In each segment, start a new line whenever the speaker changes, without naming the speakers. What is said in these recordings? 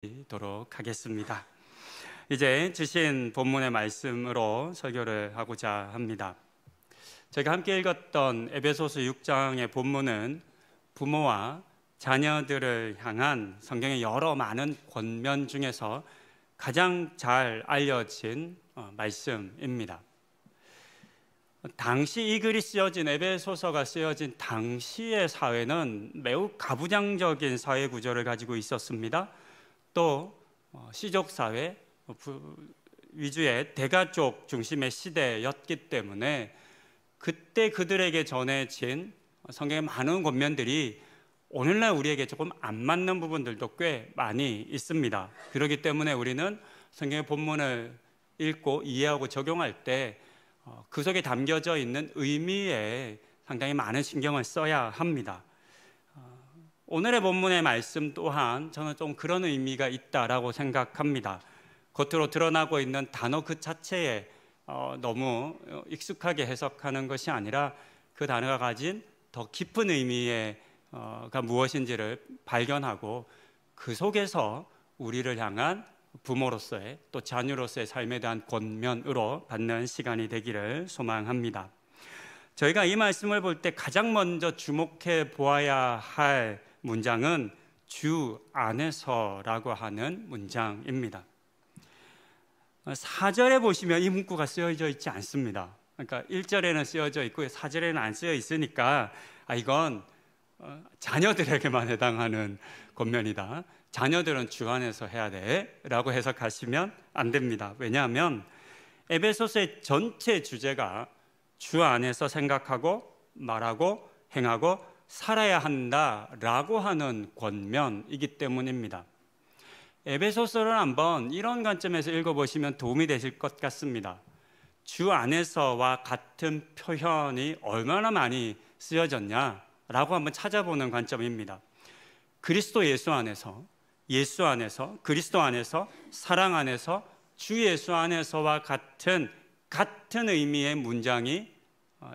드리도록 하겠습니다. 이제 주신 본문의 말씀으로 설교를 하고자 합니다. 저희가 함께 읽었던 에베소서 6장의 본문은 부모와 자녀들을 향한 성경의 여러 많은 권면 중에서 가장 잘 알려진 말씀입니다. 당시 이 글이 쓰여진, 에베소서가 쓰여진 당시의 사회는 매우 가부장적인 사회 구조를 가지고 있었습니다. 또 시족사회 위주의 대가족 중심의 시대였기 때문에 그때 그들에게 전해진 성경의 많은 권면들이 오늘날 우리에게 조금 안 맞는 부분들도 꽤 많이 있습니다. 그렇기 때문에 우리는 성경의 본문을 읽고 이해하고 적용할 때 그 속에 담겨져 있는 의미에 상당히 많은 신경을 써야 합니다. 오늘의 본문의 말씀 또한 저는 좀 그런 의미가 있다라고 생각합니다. 겉으로 드러나고 있는 단어 그 자체에 너무 익숙하게 해석하는 것이 아니라 그 단어가 가진 더 깊은 의미가 무엇인지를 발견하고 그 속에서 우리를 향한 부모로서의 또 자녀로서의 삶에 대한 권면으로 받는 시간이 되기를 소망합니다. 저희가 이 말씀을 볼 때 가장 먼저 주목해 보아야 할 문장은 주 안에서라고 하는 문장입니다. 4절에 보시면 이 문구가 쓰여져 있지 않습니다. 그러니까 1절에는 쓰여져 있고 4절에는 안 쓰여 있으니까 이건 자녀들에게만 해당하는 권면이다. 자녀들은 주 안에서 해야 돼 라고 해석하시면 안 됩니다. 왜냐하면 에베소서의 전체 주제가 주 안에서 생각하고 말하고 행하고 살아야 한다라고 하는 권면이기 때문입니다. 에베소서를 한번 이런 관점에서 읽어보시면 도움이 되실 것 같습니다. 주 안에서와 같은 표현이 얼마나 많이 쓰여졌냐라고 한번 찾아보는 관점입니다. 그리스도 예수 안에서, 예수 안에서, 그리스도 안에서, 사랑 안에서, 주 예수 안에서와 같은 의미의 문장이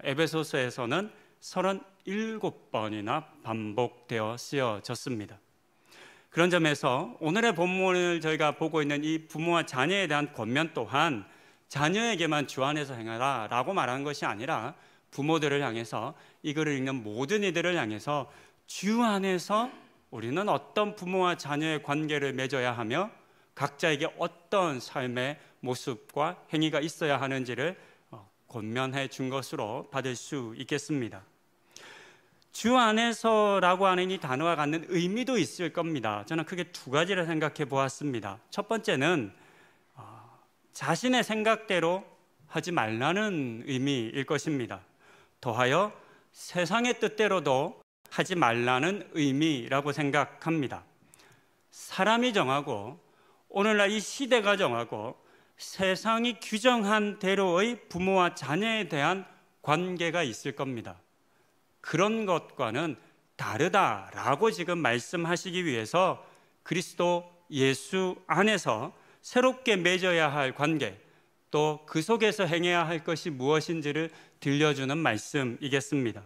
에베소서에서는 37번이나 반복되어 쓰여졌습니다. 그런 점에서 오늘의 본문을 저희가 보고 있는 이 부모와 자녀에 대한 권면 또한 자녀에게만 주 안에서 행하라 라고 말하는 것이 아니라 부모들을 향해서, 이 글을 읽는 모든 이들을 향해서 주 안에서 우리는 어떤 부모와 자녀의 관계를 맺어야 하며 각자에게 어떤 삶의 모습과 행위가 있어야 하는지를 권면해 준 것으로 받을 수 있겠습니다. 주 안에서라고 하는 이 단어가 갖는 의미도 있을 겁니다. 저는 크게 두 가지를 생각해 보았습니다. 첫 번째는 자신의 생각대로 하지 말라는 의미일 것입니다. 더하여 세상의 뜻대로도 하지 말라는 의미라고 생각합니다. 사람이 정하고 오늘날 이 시대가 정하고 세상이 규정한 대로의 부모와 자녀에 대한 관계가 있을 겁니다. 그런 것과는 다르다라고 지금 말씀하시기 위해서 그리스도 예수 안에서 새롭게 맺어야 할 관계, 또 그 속에서 행해야 할 것이 무엇인지를 들려주는 말씀이겠습니다.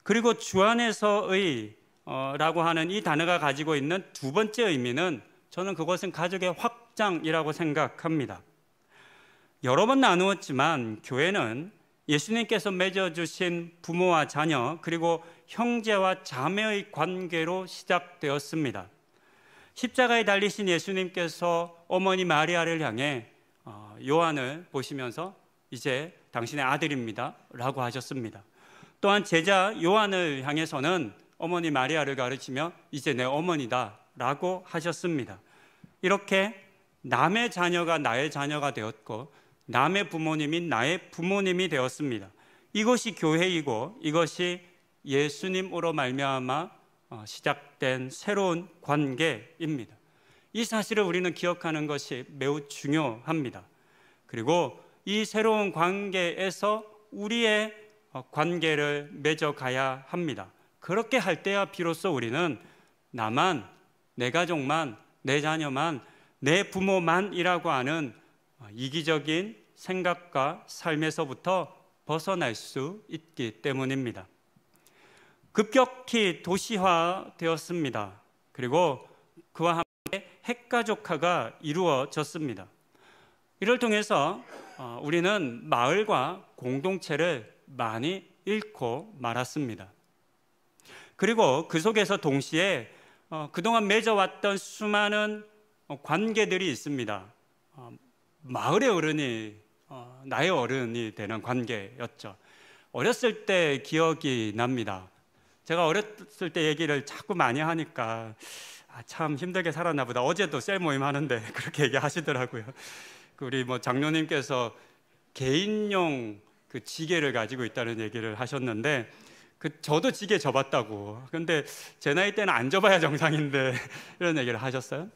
그리고 주 안에서의 라고 하는 이 단어가 가지고 있는 두 번째 의미는 저는 그것은 가족의 확장이라고 생각합니다. 여러 번 나누었지만 교회는 예수님께서 맺어주신 부모와 자녀 그리고 형제와 자매의 관계로 시작되었습니다. 십자가에 달리신 예수님께서 어머니 마리아를 향해 요한을 보시면서 이제 당신의 아들입니다 라고 하셨습니다. 또한 제자 요한을 향해서는 어머니 마리아를 가르치며 이제 내 어머니다 라고 하셨습니다. 이렇게 남의 자녀가 나의 자녀가 되었고 남의 부모님이 나의 부모님이 되었습니다. 이것이 교회이고 이것이 예수님으로 말미암아 시작된 새로운 관계입니다. 이 사실을 우리는 기억하는 것이 매우 중요합니다. 그리고 이 새로운 관계에서 우리의 관계를 맺어가야 합니다. 그렇게 할 때야 비로소 우리는 나만, 내 가족만, 내 자녀만, 내 부모만이라고 하는 이기적인 생각과 삶에서부터 벗어날 수 있기 때문입니다. 급격히 도시화되었습니다. 그리고 그와 함께 핵가족화가 이루어졌습니다. 이를 통해서 우리는 마을과 공동체를 많이 잃고 말았습니다. 그리고 그 속에서 동시에 그동안 맺어왔던 수많은 관계들이 있습니다. 마을의 어른이 나의 어른이 되는 관계였죠. 어렸을 때 기억이 납니다. 제가 어렸을 때 얘기를 자꾸 많이 하니까 참 힘들게 살았나 보다. 어제도 셀 모임 하는데 그렇게 얘기하시더라고요. 우리 장로님께서 개인용 그 지게를 가지고 있다는 얘기를 하셨는데 저도 지게 접었다고. 근데 제 나이 때는 안 접어야 정상인데 이런 얘기를 하셨어요.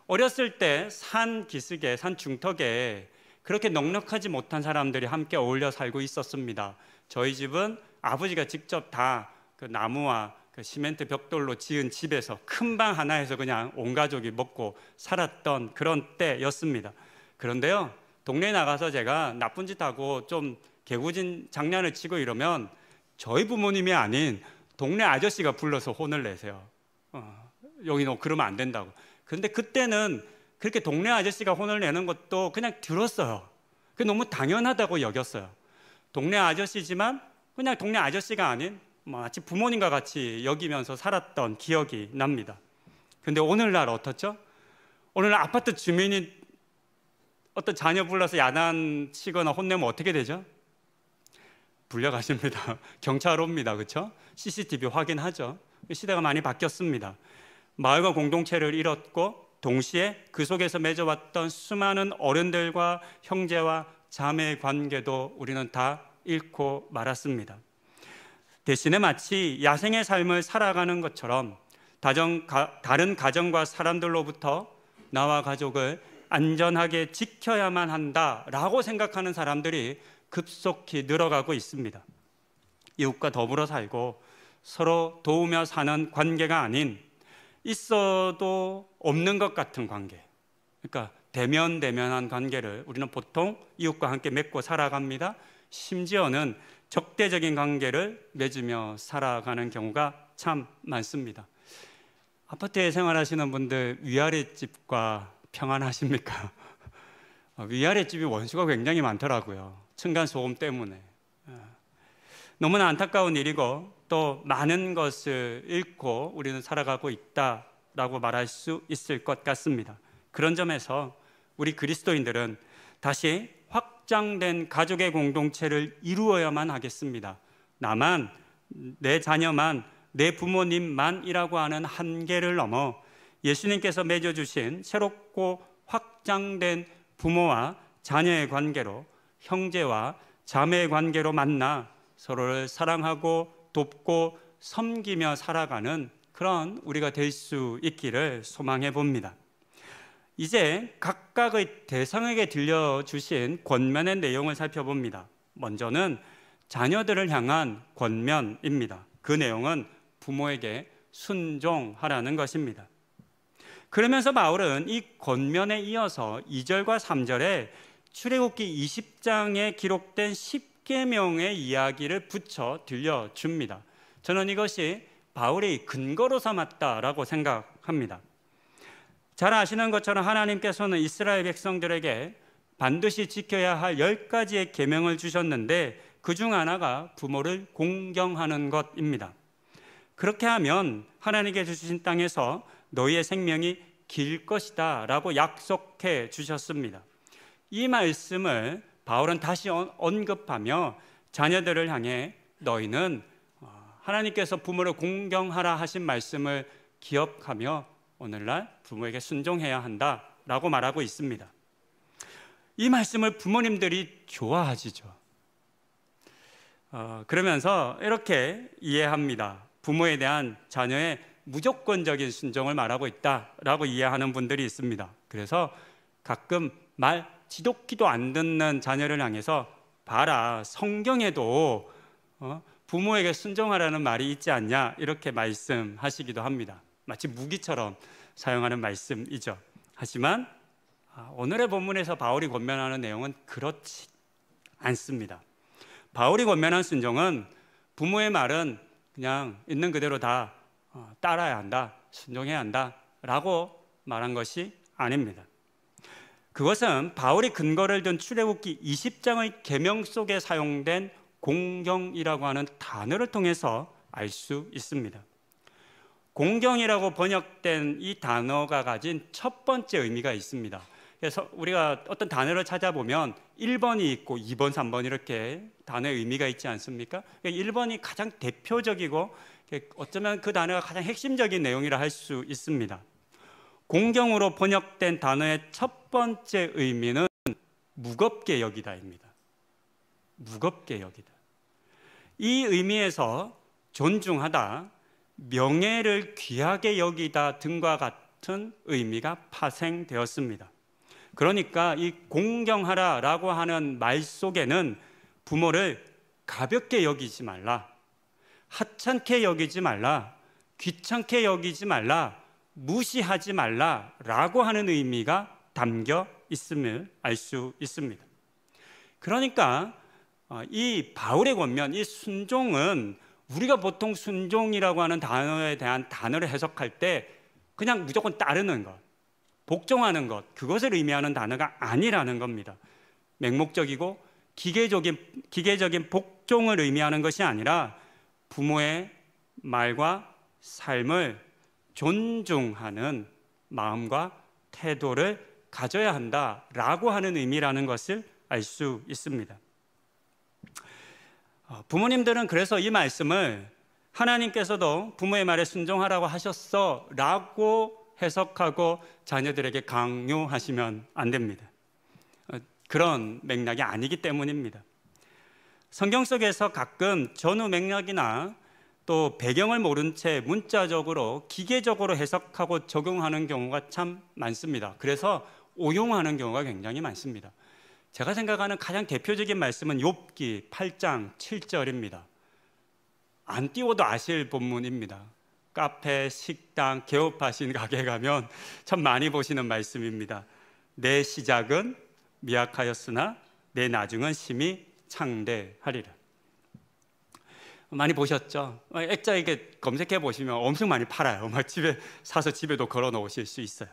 어렸을 때 산 기슭에, 산 중턱에 그렇게 넉넉하지 못한 사람들이 함께 어울려 살고 있었습니다. 저희 집은 아버지가 직접 다 그 나무와 그 시멘트 벽돌로 지은 집에서 큰 방 하나에서 그냥 온 가족이 먹고 살았던 그런 때였습니다. 그런데요, 동네에 나가서 제가 나쁜 짓 하고 좀 개구진 장난을 치고 이러면 저희 부모님이 아닌 동네 아저씨가 불러서 혼을 내세요. 여기 너 그러면 안 된다고. 그런데 그때는 그렇게 동네 아저씨가 혼을 내는 것도 그냥 들었어요. 그게 너무 당연하다고 여겼어요. 동네 아저씨지만 그냥 동네 아저씨가 아닌 마치 부모님과 같이 여기면서 살았던 기억이 납니다. 그런데 오늘날 어떻죠? 오늘날 아파트 주민이 어떤 자녀 불러서 야단치거나 혼내면 어떻게 되죠? 불려가십니다. 경찰 옵니다. 그렇죠? CCTV 확인하죠. 시대가 많이 바뀌었습니다. 마을과 공동체를 잃었고 동시에 그 속에서 맺어왔던 수많은 어른들과 형제와 자매의 관계도 우리는 다 잃고 말았습니다. 대신에 마치 야생의 삶을 살아가는 것처럼 다른 가정과 사람들로부터 나와 가족을 안전하게 지켜야만 한다라고 생각하는 사람들이 급속히 늘어가고 있습니다. 이웃과 더불어 살고 서로 도우며 사는 관계가 아닌 있어도 없는 것 같은 관계, 그러니까 대면대면한 관계를 우리는 보통 이웃과 함께 맺고 살아갑니다. 심지어는 적대적인 관계를 맺으며 살아가는 경우가 참 많습니다. 아파트에 생활하시는 분들 위아래 집과 평안하십니까? 위아래 집이 원수가 굉장히 많더라고요. 층간소음 때문에. 너무나 안타까운 일이고 또 많은 것을 잃고 우리는 살아가고 있다라고 말할 수 있을 것 같습니다. 그런 점에서 우리 그리스도인들은 다시 확장된 가족의 공동체를 이루어야만 하겠습니다. 나만, 내 자녀만, 내 부모님만이라고 하는 한계를 넘어 예수님께서 맺어주신 새롭고 확장된 부모와 자녀의 관계로, 형제와 자매의 관계로 만나 서로를 사랑하고 돕고 섬기며 살아가는 그런 우리가 될 수 있기를 소망해 봅니다. 이제 각각의 대상에게 들려주신 권면의 내용을 살펴봅니다. 먼저는 자녀들을 향한 권면입니다. 그 내용은 부모에게 순종하라는 것입니다. 그러면서 바울은 이 권면에 이어서 2절과 3절에 출애굽기 20장에 기록된 10계명의 이야기를 붙여 들려줍니다. 저는 이것이 바울이 근거로 삼았다라고 생각합니다. 잘 아시는 것처럼 하나님께서는 이스라엘 백성들에게 반드시 지켜야 할 10가지의 계명을 주셨는데 그중 하나가 부모를 공경하는 것입니다. 그렇게 하면 하나님께 주신 땅에서 너희의 생명이 길 것이다 라고 약속해 주셨습니다. 이 말씀을 바울은 다시 언급하며 자녀들을 향해 너희는 하나님께서 부모를 공경하라 하신 말씀을 기억하며 오늘날 부모에게 순종해야 한다라고 말하고 있습니다. 이 말씀을 부모님들이 좋아하시죠. 그러면서 이렇게 이해합니다. 부모에 대한 자녀의 무조건적인 순종을 말하고 있다라고 이해하는 분들이 있습니다. 그래서 가끔 말 지독히도 안 듣는 자녀를 향해서 봐라, 성경에도 부모에게 순종하라는 말이 있지 않냐 이렇게 말씀하시기도 합니다. 마치 무기처럼 사용하는 말씀이죠. 하지만 오늘의 본문에서 바울이 권면하는 내용은 그렇지 않습니다. 바울이 권면한 순종은 부모의 말은 그냥 있는 그대로 다 따라야 한다, 순종해야 한다 라고 말한 것이 아닙니다. 그것은 바울이 근거를 둔 출애굽기 20장의 계명 속에 사용된 공경이라고 하는 단어를 통해서 알 수 있습니다. 공경이라고 번역된 이 단어가 가진 첫 번째 의미가 있습니다. 그래서 우리가 어떤 단어를 찾아보면 1번이 있고 2번, 3번 이렇게 단어의 의미가 있지 않습니까? 1번이 가장 대표적이고 어쩌면 그 단어가 가장 핵심적인 내용이라 할 수 있습니다. 공경으로 번역된 단어의 첫 번째 의미는 무겁게 여기다입니다. 무겁게 여기다. 이 의미에서 존중하다, 명예를 귀하게 여기다 등과 같은 의미가 파생되었습니다. 그러니까 이 공경하라라고 하는 말 속에는 부모를 가볍게 여기지 말라, 하찮게 여기지 말라, 귀찮게 여기지 말라, 무시하지 말라라고 하는 의미가 담겨 있음을 알 수 있습니다. 그러니까 이 바울의 권면, 이 순종은 우리가 보통 순종이라고 하는 단어에 대한 단어를 해석할 때 그냥 무조건 따르는 것, 복종하는 것, 그것을 의미하는 단어가 아니라는 겁니다. 맹목적이고 기계적인 복종을 의미하는 것이 아니라 부모의 말과 삶을 존중하는 마음과 태도를 가져야 한다라고 하는 의미라는 것을 알 수 있습니다. 부모님들은 그래서 이 말씀을 하나님께서도 부모의 말에 순종하라고 하셨어 라고 해석하고 자녀들에게 강요하시면 안 됩니다. 그런 맥락이 아니기 때문입니다. 성경 속에서 가끔 전후 맥락이나 또 배경을 모른 채 문자적으로 기계적으로 해석하고 적용하는 경우가 참 많습니다. 그래서 오용하는 경우가 굉장히 많습니다. 제가 생각하는 가장 대표적인 말씀은 욥기 8장 7절입니다. 안 띄워도 아실 본문입니다. 카페, 식당, 개업하신 가게 가면 참 많이 보시는 말씀입니다. 내 시작은 미약하였으나 내 나중은 심히 창대하리라. 많이 보셨죠? 액자 이렇게 검색해 보시면 엄청 많이 팔아요. 막 집에 사서 집에도 걸어 놓으실 수 있어요.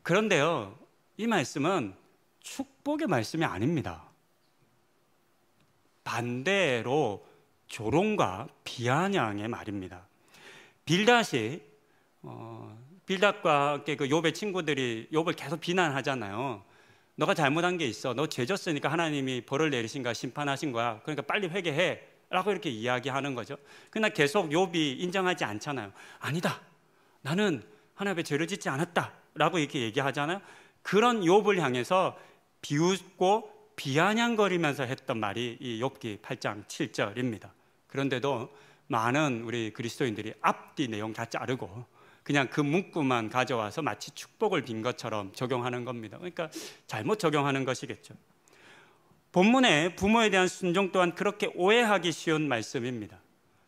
그런데요, 이 말씀은 축복의 말씀이 아닙니다. 반대로 조롱과 비아냥의 말입니다. 빌닷과 그 욥의 친구들이 욥을 계속 비난하잖아요. 너가 잘못한 게 있어. 너 죄 졌으니까 하나님이 벌을 내리신 거야, 심판하신 거야. 그러니까 빨리 회개해 라고 이렇게 이야기하는 거죠. 그러나 계속 욥이 인정하지 않잖아요. 아니다, 나는 하나님의 죄를 짓지 않았다 라고 이렇게 얘기하잖아요. 그런 욥을 향해서 비웃고 비아냥거리면서 했던 말이 이 욥기 8장 7절입니다. 그런데도 많은 우리 그리스도인들이 앞뒤 내용 다 자르고 그냥 그 문구만 가져와서 마치 축복을 빈 것처럼 적용하는 겁니다. 그러니까 잘못 적용하는 것이겠죠. 본문에 부모에 대한 순종 또한 그렇게 오해하기 쉬운 말씀입니다.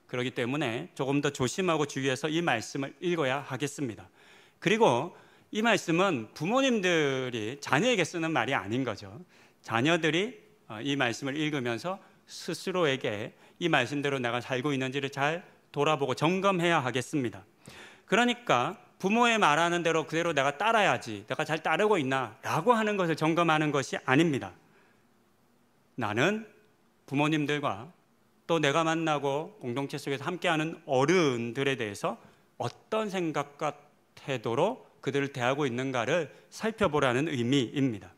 그렇기 때문에 조금 더 조심하고 주의해서 이 말씀을 읽어야 하겠습니다. 그리고 이 말씀은 부모님들이 자녀에게 쓰는 말이 아닌 거죠. 자녀들이 이 말씀을 읽으면서 스스로에게 이 말씀대로 내가 살고 있는지를 잘 돌아보고 점검해야 하겠습니다. 그러니까 부모의 말하는 대로 그대로 내가 따라야지, 내가 잘 따르고 있나 라고 하는 것을 점검하는 것이 아닙니다. 나는 부모님들과 또 내가 만나고 공동체 속에서 함께하는 어른들에 대해서 어떤 생각과 태도로 그들을 대하고 있는가를 살펴보라는 의미입니다.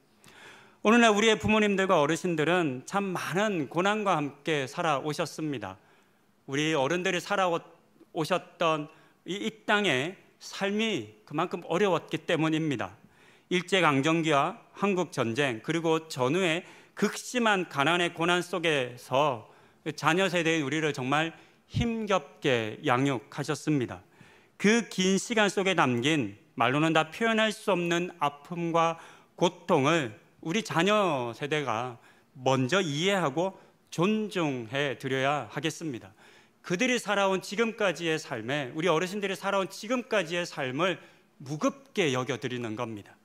오늘날 우리의 부모님들과 어르신들은 참 많은 고난과 함께 살아오셨습니다. 우리 어른들이 살아오셨던 이 땅의 삶이 그만큼 어려웠기 때문입니다. 일제강점기와 한국전쟁 그리고 전후의 극심한 가난의 고난 속에서 자녀 세대인 우리를 정말 힘겹게 양육하셨습니다. 그 긴 시간 속에 담긴 말로는 다 표현할 수 없는 아픔과 고통을 우리 자녀 세대가 먼저 이해하고 존중해 드려야 하겠습니다. 그들이 살아온 지금까지의 삶에, 우리 어르신들이 살아온 지금까지의 삶을 무겁게 여겨드리는 겁니다.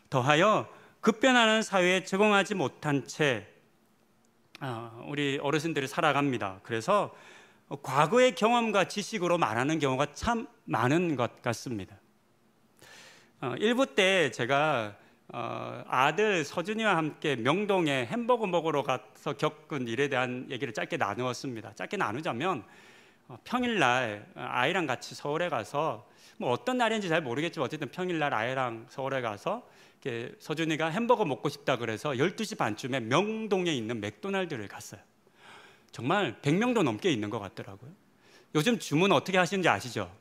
더하여 급변하는 사회에 적응하지 못한 채 우리 어르신들이 살아갑니다. 그래서 과거의 경험과 지식으로 말하는 경우가 참 많은 것 같습니다. 1부 때 제가 아들 서준이와 함께 명동에 햄버거 먹으러 가서 겪은 일에 대한 얘기를 짧게 나누었습니다. 짧게 나누자면 평일날 아이랑 같이 서울에 가서 뭐 어떤 날인지 잘 모르겠지만 어쨌든 평일날 아이랑 서울에 가서 서준이가 햄버거 먹고 싶다 그래서 12시 반쯤에 명동에 있는 맥도날드를 갔어요. 정말 100명도 넘게 있는 것 같더라고요. 요즘 주문 어떻게 하시는지 아시죠?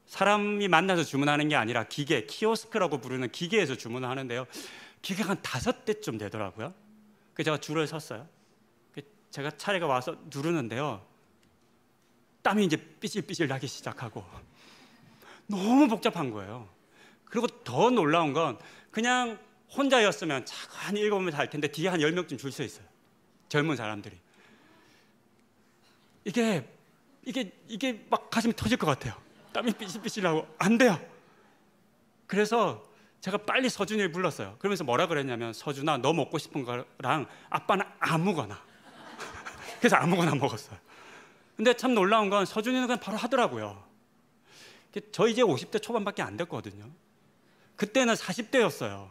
사람이 만나서 주문하는 게 아니라 기계, 키오스크라고 부르는 기계에서 주문을 하는데요. 기계가 한 5대쯤 되더라고요. 그래서 제가 줄을 섰어요. 제가 차례가 와서 누르는데요. 땀이 이제 삐질삐질 나기 시작하고 너무 복잡한 거예요. 그리고 더 놀라운 건 그냥 혼자였으면 차가 한 7명 살 텐데 뒤에 한 10명쯤 줄 서 있어요. 젊은 사람들이. 이게 막 가슴이 터질 것 같아요. 땀이 삐질삐질 나고 안 돼요. 그래서 제가 빨리 서준이를 불렀어요. 그러면서 뭐라 그랬냐면 서준아 너 먹고 싶은 거랑 아빠는 아무거나. 그래서 아무거나 먹었어요. 근데 참 놀라운 건 서준이는 그냥 바로 하더라고요. 저 이제 50대 초반밖에 안 됐거든요. 그때는 40대였어요.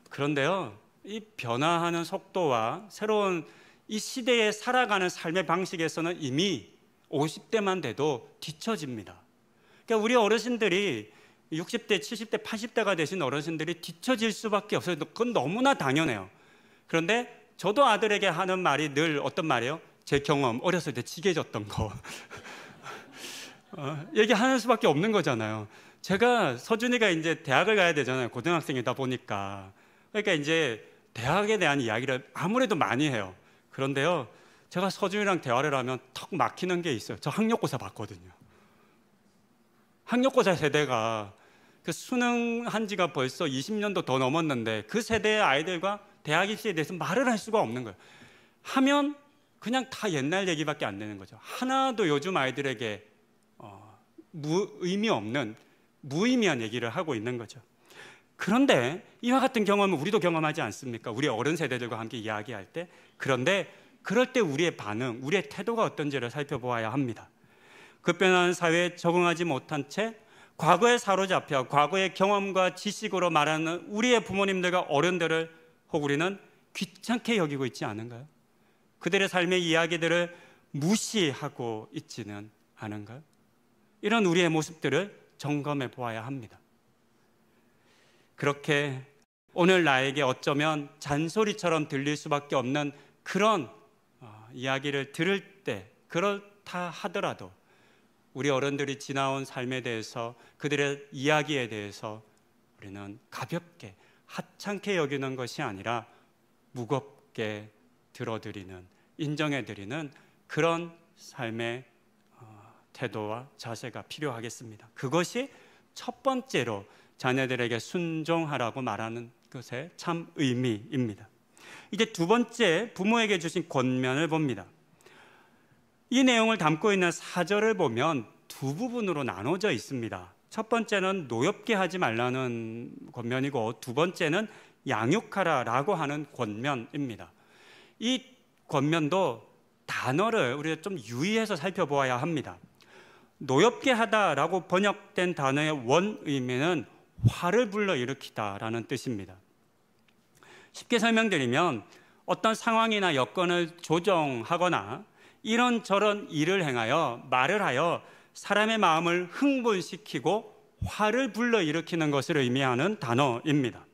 그런데요, 이 변화하는 속도와 새로운 이 시대에 살아가는 삶의 방식에서는 이미 50대만 돼도 뒤처집니다. 그러니까 우리 어르신들이 60대, 70대, 80대가 되신 어르신들이 뒤처질 수밖에 없어요. 그건 너무나 당연해요. 그런데 저도 아들에게 하는 말이 늘 어떤 말이에요? 제 경험, 어렸을 때 지게졌던 거 얘기하는 수밖에 없는 거잖아요. 제가 서준이가 이제 대학을 가야 되잖아요. 고등학생이다 보니까. 그러니까 이제 대학에 대한 이야기를 아무래도 많이 해요. 그런데요, 제가 서준이랑 대화를 하면 턱 막히는 게 있어요. 저 학력고사 봤거든요. 학력고사 세대가 그 수능한 지가 벌써 20년도 더 넘었는데 그 세대의 아이들과 대학 입시에 대해서 말을 할 수가 없는 거예요. 하면 그냥 다 옛날 얘기밖에 안 되는 거죠. 하나도 요즘 아이들에게 의미 없는 무의미한 얘기를 하고 있는 거죠. 그런데 이와 같은 경험은 우리도 경험하지 않습니까? 우리 어른 세대들과 함께 이야기할 때. 그런데 그럴 때 우리의 반응, 우리의 태도가 어떤지를 살펴보아야 합니다. 급변하는 사회에 적응하지 못한 채 과거에 사로잡혀 과거의 경험과 지식으로 말하는 우리의 부모님들과 어른들을 혹 우리는 귀찮게 여기고 있지 않은가요? 그들의 삶의 이야기들을 무시하고 있지는 않은가요? 이런 우리의 모습들을 점검해 보아야 합니다. 그렇게 오늘 나에게 어쩌면 잔소리처럼 들릴 수밖에 없는 그런 이야기를 들을 때, 그렇다 하더라도 우리 어른들이 지나온 삶에 대해서, 그들의 이야기에 대해서 우리는 가볍게 하찮게 여기는 것이 아니라 무겁게 들어드리는, 인정해드리는 그런 삶의 태도와 자세가 필요하겠습니다. 그것이 첫 번째로 자녀들에게 순종하라고 말하는 것의 참 의미입니다. 이제 두 번째, 부모에게 주신 권면을 봅니다. 이 내용을 담고 있는 사절을 보면 두 부분으로 나눠져 있습니다. 첫 번째는 노엽게 하지 말라는 권면이고 두 번째는 양육하라라고 하는 권면입니다. 이 권면도 단어를 우리가 좀 유의해서 살펴보아야 합니다. 노엽게 하다라고 번역된 단어의 원 의미는 화를 불러일으키다라는 뜻입니다. 쉽게 설명드리면 어떤 상황이나 여건을 조정하거나 이런저런 일을 행하여 말을 하여 사람의 마음을 흥분시키고 화를 불러일으키는 것을 의미하는 단어입니다.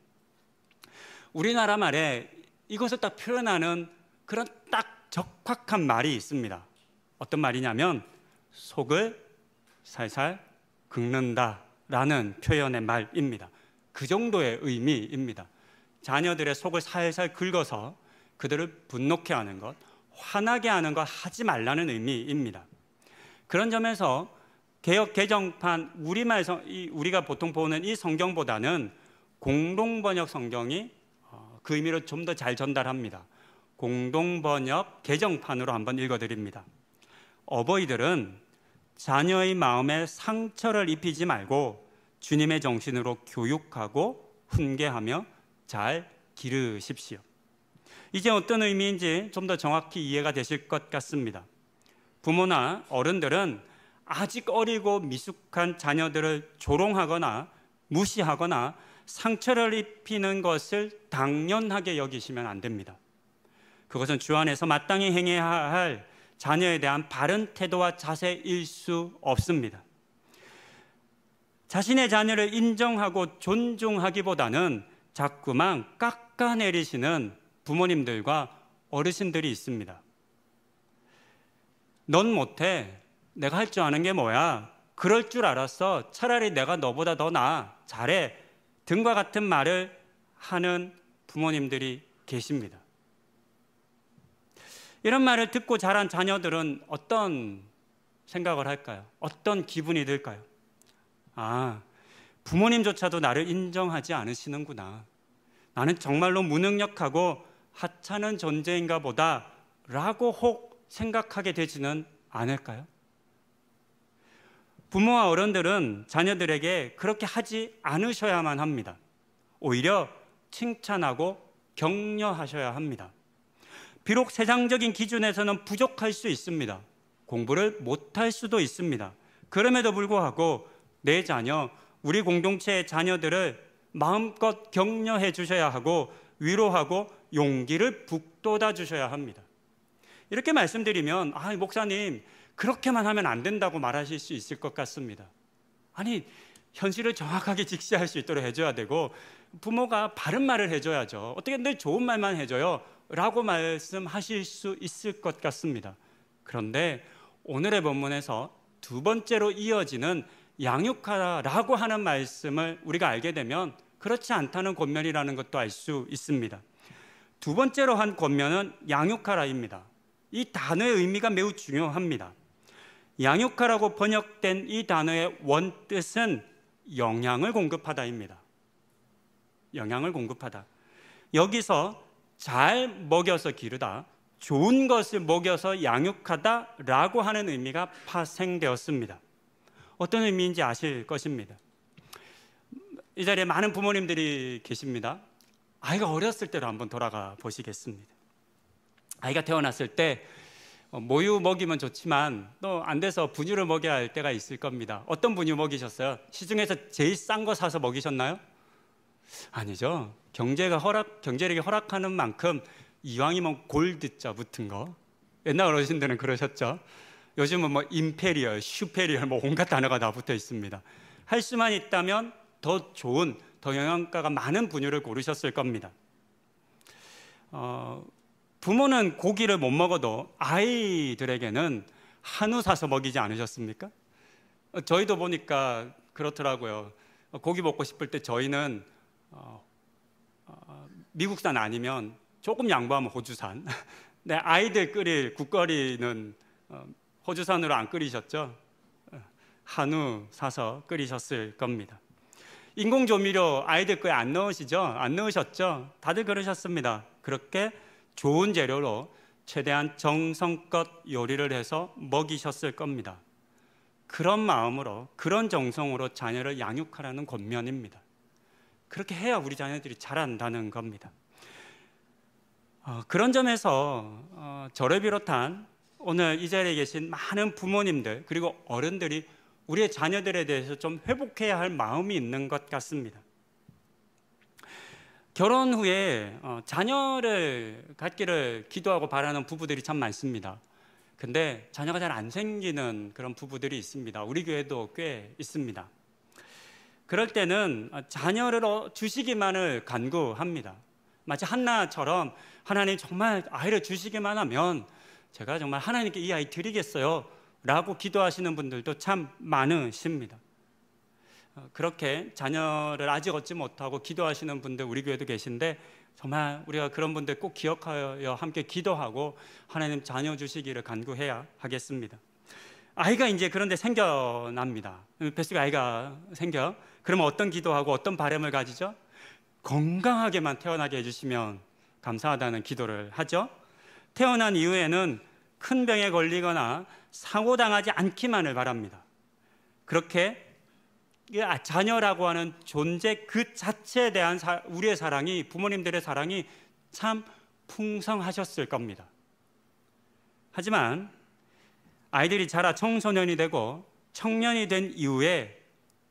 우리나라 말에 이것을 딱 표현하는 그런 딱 적확한 말이 있습니다. 어떤 말이냐면 속을 살살 긁는다라는 표현의 말입니다. 그 정도의 의미입니다. 자녀들의 속을 살살 긁어서 그들을 분노케 하는 것, 화나게 하는 것 하지 말라는 의미입니다. 그런 점에서 개역 개정판 우리말 우리가 보통 보는 이 성경보다는 공동번역 성경이 그 의미를 좀 더 잘 전달합니다. 공동번역 개정판으로 한번 읽어드립니다. 어버이들은 자녀의 마음에 상처를 입히지 말고 주님의 정신으로 교육하고 훈계하며 잘 기르십시오. 이제 어떤 의미인지 좀 더 정확히 이해가 되실 것 같습니다. 부모나 어른들은 아직 어리고 미숙한 자녀들을 조롱하거나 무시하거나 상처를 입히는 것을 당연하게 여기시면 안 됩니다. 그것은 주 안에서 마땅히 행해야 할 자녀에 대한 바른 태도와 자세일 수 없습니다. 자신의 자녀를 인정하고 존중하기보다는 자꾸만 깎아내리시는 부모님들과 어르신들이 있습니다. 넌 못해. 내가 할 줄 아는 게 뭐야? 그럴 줄 알았어. 차라리 내가 너보다 더 나아. 잘해. 등과 같은 말을 하는 부모님들이 계십니다. 이런 말을 듣고 자란 자녀들은 어떤 생각을 할까요? 어떤 기분이 들까요? 아, 부모님조차도 나를 인정하지 않으시는구나. 나는 정말로 무능력하고 하찮은 존재인가 보다 라고 혹 생각하게 되지는 않을까요? 부모와 어른들은 자녀들에게 그렇게 하지 않으셔야만 합니다. 오히려 칭찬하고 격려하셔야 합니다. 비록 세상적인 기준에서는 부족할 수 있습니다. 공부를 못할 수도 있습니다. 그럼에도 불구하고 내 자녀, 우리 공동체의 자녀들을 마음껏 격려해 주셔야 하고 위로하고 용기를 북돋아 주셔야 합니다. 이렇게 말씀드리면 목사님 그렇게만 하면 안 된다고 말하실 수 있을 것 같습니다. 아니, 현실을 정확하게 직시할 수 있도록 해줘야 되고 부모가 바른 말을 해줘야죠. 어떻게 늘 좋은 말만 해줘요? 라고 말씀하실 수 있을 것 같습니다. 그런데 오늘의 본문에서 두 번째로 이어지는 양육하라라고 하는 말씀을 우리가 알게 되면 그렇지 않다는 권면이라는 것도 알 수 있습니다. 두 번째로 한 권면은 양육하라입니다. 이 단어의 의미가 매우 중요합니다. 양육하라고 번역된 이 단어의 원뜻은 영양을 공급하다입니다. 영양을 공급하다. 여기서 잘 먹여서 기르다, 좋은 것을 먹여서 양육하다라고 하는 의미가 파생되었습니다. 어떤 의미인지 아실 것입니다. 이 자리에 많은 부모님들이 계십니다. 아이가 어렸을 때로 한번 돌아가 보시겠습니다. 아이가 태어났을 때 모유 먹이면 좋지만 또 안 돼서 분유를 먹여야 할 때가 있을 겁니다. 어떤 분유 먹이셨어요? 시중에서 제일 싼 거 사서 먹이셨나요? 아니죠. 경제력이 허락하는 만큼 이왕이면 골드자 붙은 거. 옛날 어르신들은 그러셨죠. 요즘은 임페리얼, 슈페리얼 온갖 단어가 다 붙어 있습니다. 할 수만 있다면 더 좋은, 더 영양가가 많은 분유를 고르셨을 겁니다. 부모는 고기를 못 먹어도 아이들에게는 한우 사서 먹이지 않으셨습니까? 저희도 보니까 그렇더라고요. 고기 먹고 싶을 때 저희는 미국산 아니면 조금 양보하면 호주산. 네, 아이들 끓일 국거리는 호주산으로 안 끓이셨죠? 한우 사서 끓이셨을 겁니다. 인공조미료 아이들 거에 안 넣으시죠? 안 넣으셨죠? 다들 그러셨습니다. 그렇게 좋은 재료로 최대한 정성껏 요리를 해서 먹이셨을 겁니다. 그런 마음으로, 그런 정성으로 자녀를 양육하라는 권면입니다. 그렇게 해야 우리 자녀들이 자란다는 겁니다. 그런 점에서 저를 비롯한 오늘 이 자리에 계신 많은 부모님들 그리고 어른들이 우리의 자녀들에 대해서 좀 회복해야 할 마음이 있는 것 같습니다. 결혼 후에 자녀를 갖기를 기도하고 바라는 부부들이 참 많습니다. 근데 자녀가 잘 안 생기는 그런 부부들이 있습니다. 우리 교회도 꽤 있습니다. 그럴 때는 자녀를 주시기만을 간구합니다. 마치 한나처럼 하나님 정말 아이를 주시기만 하면 제가 정말 하나님께 이 아이 드리겠어요 라고 기도하시는 분들도 참 많으십니다. 그렇게 자녀를 아직 얻지 못하고 기도하시는 분들 우리 교회도 계신데 정말 우리가 그런 분들 꼭 기억하여 함께 기도하고 하나님 자녀 주시기를 간구해야 하겠습니다. 아이가 이제 그런데 생겨납니다. 뱃속에 아이가 생겨. 그러면 어떤 기도하고 어떤 바람을 가지죠? 건강하게만 태어나게 해주시면 감사하다는 기도를 하죠. 태어난 이후에는 큰 병에 걸리거나 사고당하지 않기만을 바랍니다. 그렇게 자녀라고 하는 존재 그 자체에 대한 우리의 사랑이, 부모님들의 사랑이 참 풍성하셨을 겁니다. 하지만 아이들이 자라 청소년이 되고 청년이 된 이후에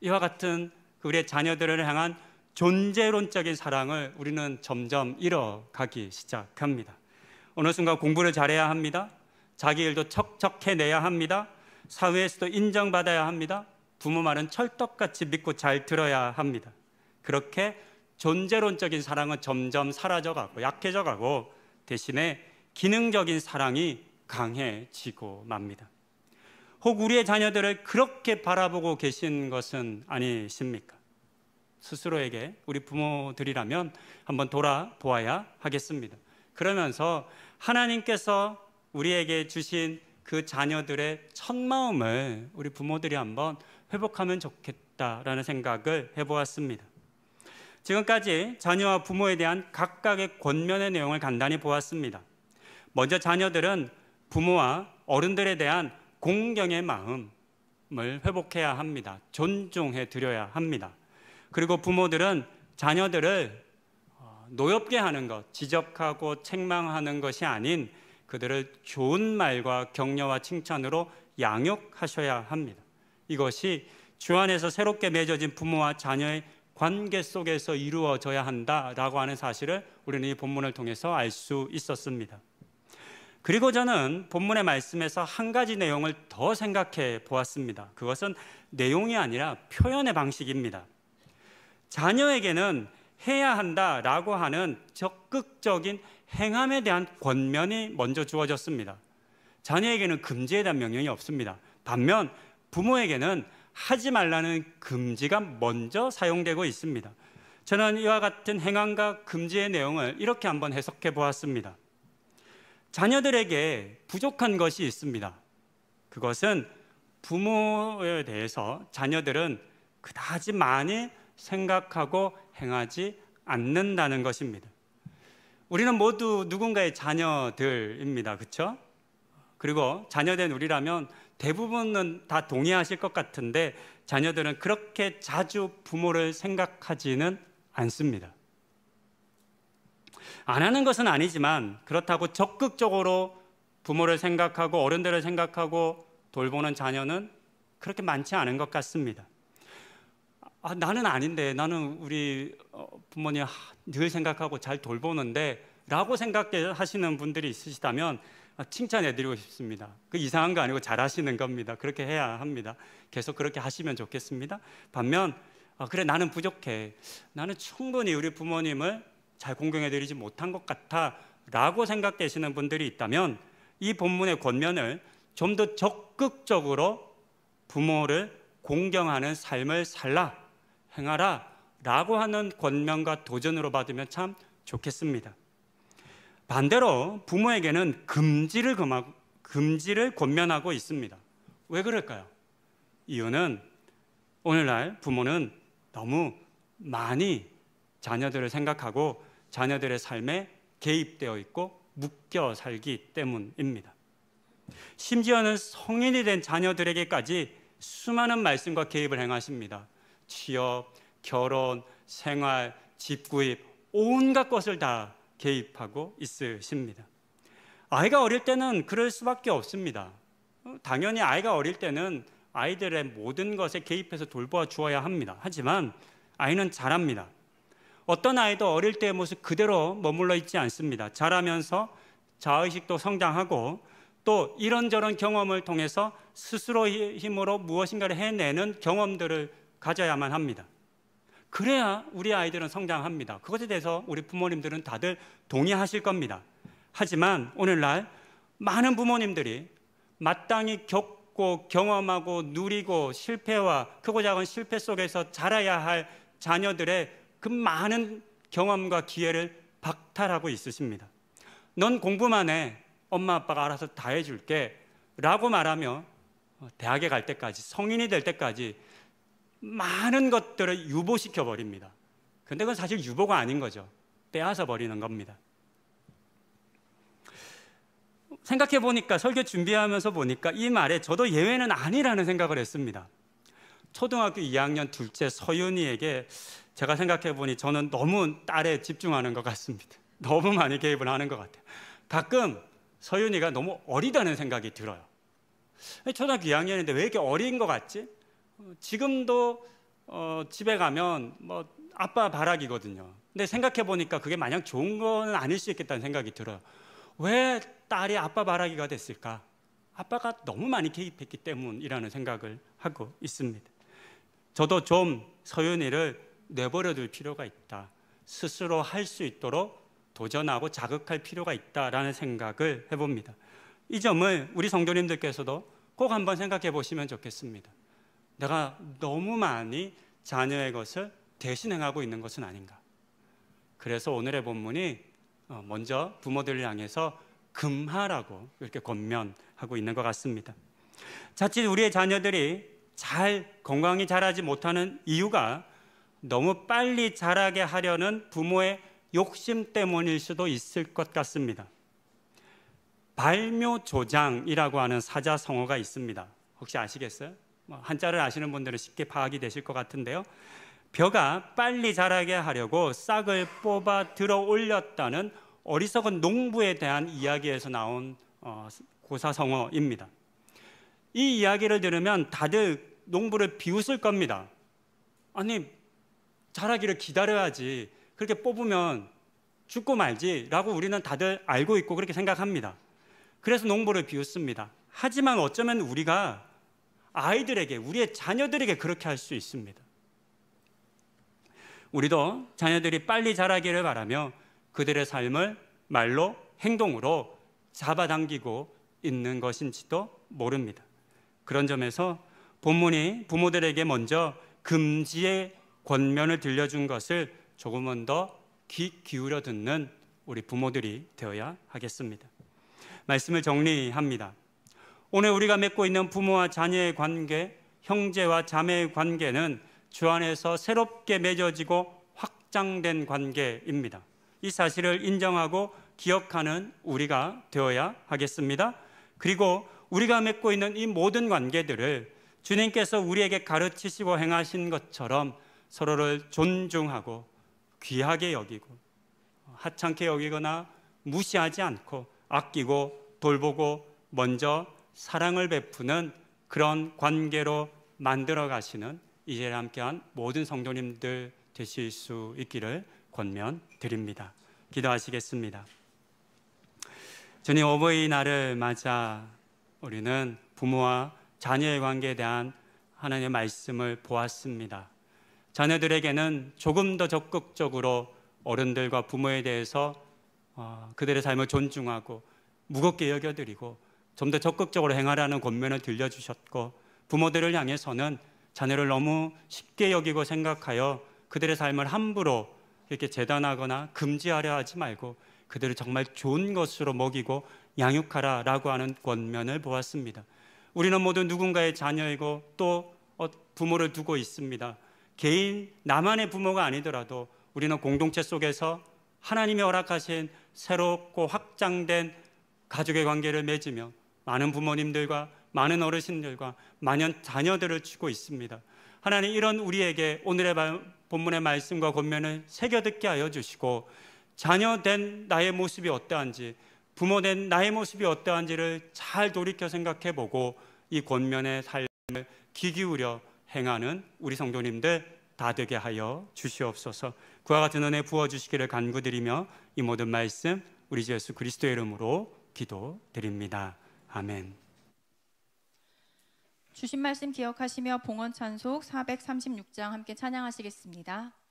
이와 같은 우리의 자녀들을 향한 존재론적인 사랑을 우리는 점점 잃어가기 시작합니다. 어느 순간 공부를 잘해야 합니다. 자기 일도 척척 해내야 합니다. 사회에서도 인정받아야 합니다. 부모 말은 철떡같이 믿고 잘 들어야 합니다. 그렇게 존재론적인 사랑은 점점 사라져가고 약해져가고 대신에 기능적인 사랑이 강해지고 맙니다. 혹 우리의 자녀들을 그렇게 바라보고 계신 것은 아니십니까? 스스로에게 우리 부모들이라면 한번 돌아보아야 하겠습니다. 그러면서 하나님께서 우리에게 주신 그 자녀들의 첫 마음을 우리 부모들이 한번 회복하면 좋겠다라는 생각을 해보았습니다. 지금까지 자녀와 부모에 대한 각각의 권면의 내용을 간단히 보았습니다. 먼저 자녀들은 부모와 어른들에 대한 공경의 마음을 회복해야 합니다. 존중해 드려야 합니다. 그리고 부모들은 자녀들을 노엽게 하는 것, 지적하고 책망하는 것이 아닌 그들을 좋은 말과 격려와 칭찬으로 양육하셔야 합니다. 이것이 주 안에서 새롭게 맺어진 부모와 자녀의 관계 속에서 이루어져야 한다라고 하는 사실을 우리는 이 본문을 통해서 알 수 있었습니다. 그리고 저는 본문의 말씀에서 한 가지 내용을 더 생각해 보았습니다. 그것은 내용이 아니라 표현의 방식입니다. 자녀에게는 해야 한다라고 하는 적극적인 행함에 대한 권면이 먼저 주어졌습니다. 자녀에게는 금지에 대한 명령이 없습니다. 반면 부모에게는 하지 말라는 금지가 먼저 사용되고 있습니다. 저는 이와 같은 행함과 금지의 내용을 이렇게 한번 해석해 보았습니다. 자녀들에게 부족한 것이 있습니다. 그것은 부모에 대해서 자녀들은 그다지 많이 생각하고 행하지 않는다는 것입니다. 우리는 모두 누군가의 자녀들입니다. 그렇죠? 그리고 자녀된 우리라면 대부분은 다 동의하실 것 같은데 자녀들은 그렇게 자주 부모를 생각하지는 않습니다. 안 하는 것은 아니지만 그렇다고 적극적으로 부모를 생각하고 어른들을 생각하고 돌보는 자녀는 그렇게 많지 않은 것 같습니다. 나는 아닌데, 나는 우리 부모님 늘 생각하고 잘 돌보는데 라고 생각하시는 분들이 있으시다면 칭찬해드리고 싶습니다. 그 이상한 거 아니고 잘하시는 겁니다. 그렇게 해야 합니다. 계속 그렇게 하시면 좋겠습니다. 반면 그래, 나는 부족해, 나는 충분히 우리 부모님을 잘 공경해드리지 못한 것 같아 라고 생각되시는 분들이 있다면 이 본문의 권면을 좀 더 적극적으로 부모를 공경하는 삶을 살라, 행하라 라고 하는 권면과 도전으로 받으면 참 좋겠습니다. 반대로 부모에게는 금지를 권면하고 있습니다. 왜 그럴까요? 이유는 오늘날 부모는 너무 많이 자녀들을 생각하고 자녀들의 삶에 개입되어 있고 묶여 살기 때문입니다. 심지어는 성인이 된 자녀들에게까지 수많은 말씀과 개입을 행하십니다. 취업, 결혼, 생활, 집 구입, 온갖 것을 다 개입하고 있으십니다. 아이가 어릴 때는 그럴 수밖에 없습니다. 당연히 아이가 어릴 때는 아이들의 모든 것에 개입해서 돌보아 주어야 합니다. 하지만 아이는 자랍니다. 어떤 아이도 어릴 때의 모습 그대로 머물러 있지 않습니다. 자라면서 자의식도 성장하고 또 이런저런 경험을 통해서 스스로의 힘으로 무엇인가를 해내는 경험들을 가져야만 합니다. 그래야 우리 아이들은 성장합니다. 그것에 대해서 우리 부모님들은 다들 동의하실 겁니다. 하지만 오늘날 많은 부모님들이 마땅히 겪고 경험하고 누리고 실패와 크고 작은 실패 속에서 자라야 할 자녀들의 그 많은 경험과 기회를 박탈하고 있으십니다. 넌 공부만 해, 엄마 아빠가 알아서 다 해줄게 라고 말하며 대학에 갈 때까지, 성인이 될 때까지 많은 것들을 유보시켜 버립니다. 근데 그건 사실 유보가 아닌 거죠. 빼앗아 버리는 겁니다. 생각해 보니까, 설교 준비하면서 보니까 이 말에 저도 예외는 아니라는 생각을 했습니다. 초등학교 2학년 둘째 서윤이에게 제가 생각해 보니 저는 너무 딸에 집중하는 것 같습니다. 너무 많이 개입을 하는 것 같아요. 가끔 서윤이가 너무 어리다는 생각이 들어요. 초등학교 2학년인데 왜 이렇게 어린 것 같지? 지금도 집에 가면 뭐 아빠 바라기거든요. 근데 생각해 보니까 그게 마냥 좋은 건 아닐 수 있겠다는 생각이 들어요. 왜 딸이 아빠 바라기가 됐을까? 아빠가 너무 많이 개입했기 때문이라는 생각을 하고 있습니다. 저도 좀 서윤이를 내버려 둘 필요가 있다. 스스로 할 수 있도록 도전하고 자극할 필요가 있다라는 생각을 해봅니다. 이 점을 우리 성도님들께서도 꼭 한번 생각해 보시면 좋겠습니다. 내가 너무 많이 자녀의 것을 대신 행하고 있는 것은 아닌가. 그래서 오늘의 본문이 먼저 부모들을 향해서 금하라고 이렇게 권면하고 있는 것 같습니다. 자칫 우리의 자녀들이 잘 건강히 자라지 못하는 이유가 너무 빨리 자라게 하려는 부모의 욕심 때문일 수도 있을 것 같습니다. 발묘조장이라고 하는 사자성어가 있습니다. 혹시 아시겠어요? 한자를 아시는 분들은 쉽게 파악이 되실 것 같은데요. 벼가 빨리 자라게 하려고 싹을 뽑아 들어 올렸다는 어리석은 농부에 대한 이야기에서 나온 고사성어입니다. 이 이야기를 들으면 다들 농부를 비웃을 겁니다. 아니, 자라기를 기다려야지, 그렇게 뽑으면 죽고 말지 라고 우리는 다들 알고 있고 그렇게 생각합니다. 그래서 농부를 비웃습니다. 하지만 어쩌면 우리가 아이들에게, 우리의 자녀들에게 그렇게 할 수 있습니다. 우리도 자녀들이 빨리 자라기를 바라며 그들의 삶을 말로, 행동으로 잡아당기고 있는 것인지도 모릅니다. 그런 점에서 본문이 부모들에게 먼저 금지의 권면을 들려준 것을 조금은 더 귀 기울여 듣는 우리 부모들이 되어야 하겠습니다. 말씀을 정리합니다. 오늘 우리가 맺고 있는 부모와 자녀의 관계, 형제와 자매의 관계는 주 안에서 새롭게 맺어지고 확장된 관계입니다. 이 사실을 인정하고 기억하는 우리가 되어야 하겠습니다. 그리고 우리가 맺고 있는 이 모든 관계들을 주님께서 우리에게 가르치시고 행하신 것처럼 서로를 존중하고 귀하게 여기고 하찮게 여기거나 무시하지 않고 아끼고 돌보고 먼저 사랑을 베푸는 그런 관계로 만들어 가시는 이 자리에 함께한 모든 성도님들 되실 수 있기를 권면드립니다. 기도하시겠습니다. 주님, 어버이날을 맞아 우리는 부모와 자녀의 관계에 대한 하나님의 말씀을 보았습니다. 자녀들에게는 조금 더 적극적으로 어른들과 부모에 대해서 그들의 삶을 존중하고 무겁게 여겨드리고 좀 더 적극적으로 행하라는 권면을 들려주셨고, 부모들을 향해서는 자녀를 너무 쉽게 여기고 생각하여 그들의 삶을 함부로 이렇게 재단하거나 금지하려 하지 말고 그들을 정말 좋은 것으로 먹이고 양육하라라고 하는 권면을 보았습니다. 우리는 모두 누군가의 자녀이고 또 부모를 두고 있습니다. 개인 나만의 부모가 아니더라도 우리는 공동체 속에서 하나님이 허락하신 새롭고 확장된 가족의 관계를 맺으며 많은 부모님들과 많은 어르신들과 많은 자녀들을 주고 있습니다. 하나님, 이런 우리에게 오늘의 본문의 말씀과 권면을 새겨듣게 하여 주시고 자녀된 나의 모습이 어떠한지, 부모된 나의 모습이 어떠한지를 잘 돌이켜 생각해보고 이 권면의 삶을 귀 기울여 행하는 우리 성도님들 다 되게 하여 주시옵소서. 그와 같은 은혜 부어주시기를 간구드리며 이 모든 말씀 우리 주 예수 그리스도의 이름으로 기도드립니다. 아멘.
주신 말씀 기억하시며 봉헌 찬송 436장 함께 찬양하시겠습니다.